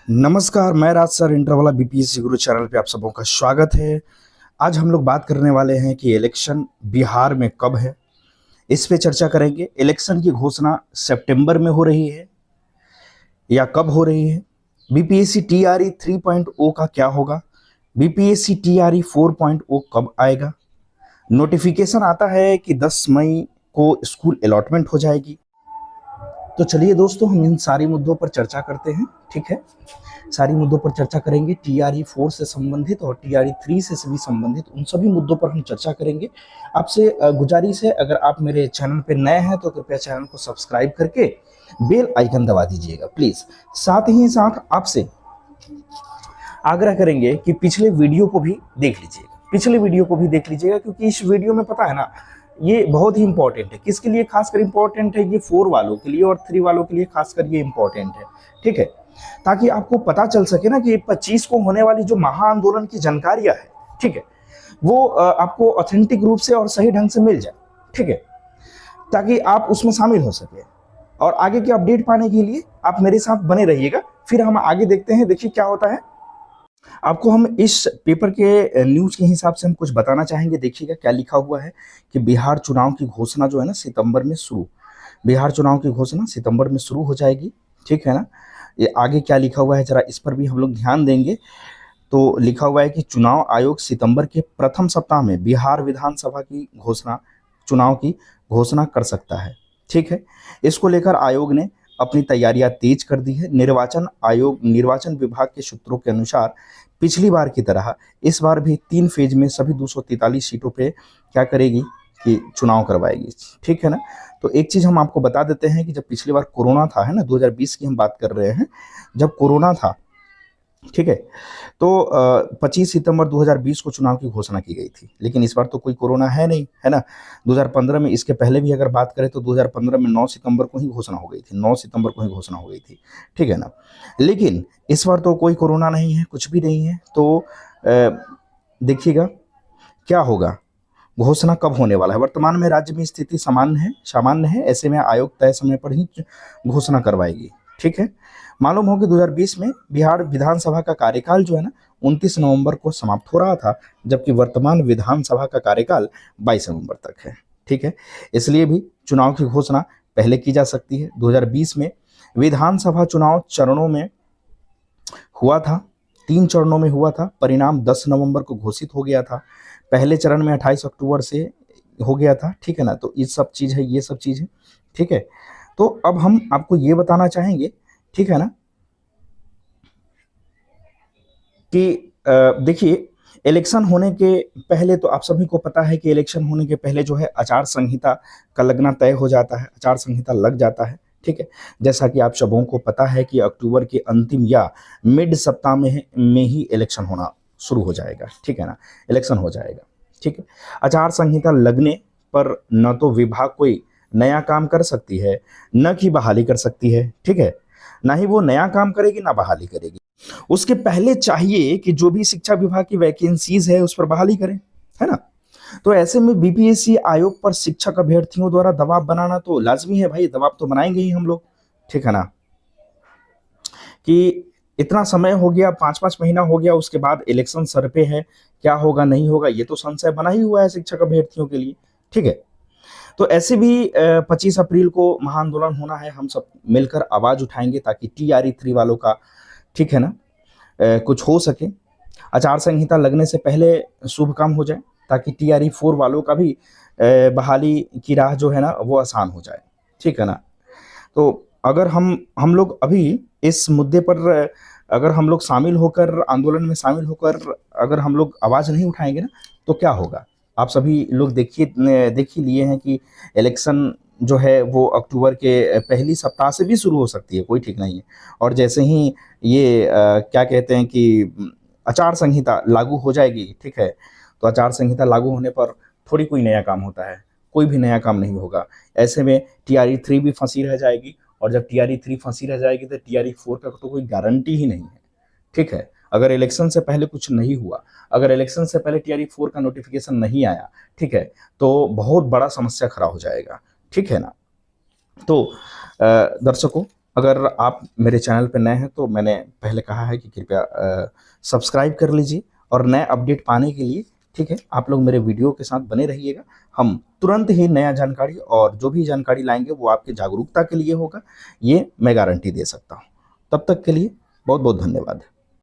नमस्कार, मैं राज sir इंटरवाला BPSC गुरु channel पे आप सबों का स्वागत है। आज हम लोग बात करने वाले हैं कि इलेक्शन बिहार में कब है, इस पे चर्चा करेंगे। इलेक्शन की घोषणा सितंबर में हो रही है या कब हो रही है? बीपीएससी टीआरई 3.0 का क्या होगा? बीपीएससी टीआरई 4.0 कब आएगा? नोटिफिकेशन आता है कि 10 मई को स्कूल अलॉटमेंट हो जाएगी। तो चलिए दोस्तों, हम इन सारी मुद्दों पर चर्चा करते हैं। ठीक है, सारी मुद्दों पर चर्चा करेंगे। टीआरई 4 से संबंधित और टीआरई 3 से भी संबंधित उन सभी मुद्दों पर हम चर्चा करेंगे। आपसे गुजारिश है, अगर आप मेरे चैनल पर नए हैं तो कृपया चैनल को सब्सक्राइब करके बेल आइकन दबा दीजिएगा प्लीज। साथ ही साथ आपसे आग्रह करेंगे कि पिछले वीडियो को भी देख लीजिएगा, क्योंकि इस वीडियो में पता है ना, ये बहुत ही इंपॉर्टेंट है। किसके लिए खासकर इंपॉर्टेंट है? ये 4 वालों के लिए और 3 वालों के लिए खासकर ये इंपॉर्टेंट है। ठीक है, ताकि आपको पता चल सके ना कि 25 को होने वाली जो महाआंदोलन की जानकारियां है, ठीक है, वो आपको ऑथेंटिक रूप से और सही ढंग से मिल जाए। ठीक है, ताकि आप उसमें शामिल हो सके। और आगे के अपडेट पाने के लिए आप मेरे साथ बने रहिएगा। फिर हम आगे देखते हैं। देखिए क्या होता है। आपको हम इस पेपर के न्यूज के हिसाब से हम कुछ बताना चाहेंगे। देखिएगा क्या लिखा हुआ है कि बिहार चुनाव की घोषणा जो है ना सितंबर में शुरू, बिहार चुनाव की घोषणा सितंबर में शुरू हो जाएगी। ठीक है ना, ये आगे क्या लिखा हुआ है जरा इस पर भी हम लोग ध्यान देंगे। तो लिखा हुआ है कि चुनाव आयोग सितंबर के प्रथम सप्ताह में बिहार विधानसभा की चुनाव की घोषणा कर सकता है। ठीक है, इसको लेकर आयोग ने अपनी तैयारियां तेज कर दी है। निर्वाचन विभाग के सूत्रों के अनुसार पिछली बार की तरह इस बार भी 3 फेज में सभी 243 सीटों पे क्या करेगी कि चुनाव करवाएगी। ठीक है ना, तो एक चीज हम आपको बता देते हैं कि जब पिछली बार कोरोना था, है ना, 2020 की हम बात कर रहे हैं, जब कोरोना था, ठीक है, तो 25 सितंबर 2020 को चुनाव की घोषणा की गई थी। लेकिन इस बार तो कोई कोरोना है नहीं, है ना। 2015 में, इसके पहले भी अगर बात करें तो 2015 में 9 सितंबर को ही घोषणा हो गई थी, 9 सितंबर को ही घोषणा हो गई थी। ठीक है ना, लेकिन इस बार तो कोई कोरोना नहीं है, कुछ भी नहीं है। तो देखिएगा क्या होगा, घोषणा कब होने वाला है। वर्तमान में राज्य में स्थिति सामान्य है। ऐसे में आयोग तय समय पर ही घोषणा करवाएगी। ठीक है, मालूम हो कि 2020 में बिहार विधानसभा का कार्यकाल जो है ना 29 नवंबर को समाप्त हो रहा था, जबकि वर्तमान विधानसभा का कार्यकाल 22 नवंबर तक है। ठीक है, इसलिए भी चुनाव की घोषणा पहले की जा सकती है। 2020 में विधानसभा चुनाव चरणों में हुआ था, 3 चरणों में हुआ था। परिणाम 10 नवंबर को घोषित हो गया था। पहले चरण में 28 अक्टूबर से हो गया था। ठीक है ना, तो ये सब चीज है। ठीक है, तो अब हम आपको ये बताना चाहेंगे, ठीक है ना, कि देखिए इलेक्शन होने के पहले तो आप सभी को पता है कि इलेक्शन होने के पहले जो है आचार संहिता का लगना तय हो जाता है, आचार संहिता लग जाता है। ठीक है, जैसा कि आप सबों को पता है कि अक्टूबर के अंतिम या मिड सप्ताह में ही इलेक्शन होना शुरू हो जाएगा। ठीक है ना, इलेक्शन हो जाएगा। ठीक है, आचार संहिता लगने पर न तो विभाग कोई नया काम कर सकती है, न कि बहाली कर सकती है। ठीक है, ना ही वो नया काम करेगी ना बहाली करेगी। उसके पहले चाहिए कि जो भी शिक्षा विभाग की वैकेंसीज है उस पर बहाली करें, है ना। तो ऐसे में बीपीएससी आयोग पर शिक्षक अभ्यर्थियों द्वारा दबाव बनाना तो लाजमी है भाई, दबाव तो बनाएंगे ही हम लोग। ठीक है ना, कि इतना समय हो गया, 5-5 महीना हो गया, उसके बाद इलेक्शन सर पे है, क्या होगा नहीं होगा ये तो संशय बना ही हुआ है शिक्षक अभ्यर्थियों के लिए। ठीक है, तो ऐसे भी 25 अप्रैल को महाआंदोलन होना है। हम सब मिलकर आवाज उठाएंगे ताकि टीआरई 3 वालों का, ठीक है ना, कुछ हो सके। आचार संहिता लगने से पहले शुभ काम हो जाए, ताकि टीआरई 4 वालों का भी बहाली की राह जो है ना वो आसान हो जाए। ठीक है ना, तो अगर हम लोग अभी इस मुद्दे पर अगर हम लोग शामिल होकर, आंदोलन में शामिल होकर अगर हम लोग आवाज नहीं उठाएंगे ना, तो क्या होगा। आप सभी लोग देख ही लिए हैं कि इलेक्शन जो है वो अक्टूबर के पहली सप्ताह से भी शुरू हो सकती है, कोई ठीक नहीं है। और जैसे ही ये क्या कहते हैं कि आचार संहिता लागू हो जाएगी, ठीक है, तो आचार संहिता लागू होने पर थोड़ी कोई नया काम होता है, कोई भी नया काम नहीं होगा। ऐसे में टीआरई 3 भी फंसी रह जाएगी, और जब टीआरई 3 फंसी रह जाएगी तो टीआरई 4 का तो कोई गारंटी ही नहीं है। ठीक है, अगर इलेक्शन से पहले कुछ नहीं हुआ, अगर इलेक्शन से पहले टीआरई 4 का नोटिफिकेशन नहीं आया, ठीक है, तो बहुत बड़ा समस्या खड़ा हो जाएगा। ठीक है ना, तो दर्शकों, अगर आप मेरे चैनल पर नए हैं तो मैंने पहले कहा है कि कृपया सब्सक्राइब कर लीजिए और नए अपडेट पाने के लिए, ठीक है, आप लोग मेरे वीडियो के साथ बने रहिएगा। हम तुरंत ही नया जानकारी और जो भी जानकारी लाएंगे वो आपके जागरूकता के लिए होगा, ये मैं गारंटी दे सकता हूँ। तब तक के लिए बहुत बहुत धन्यवाद।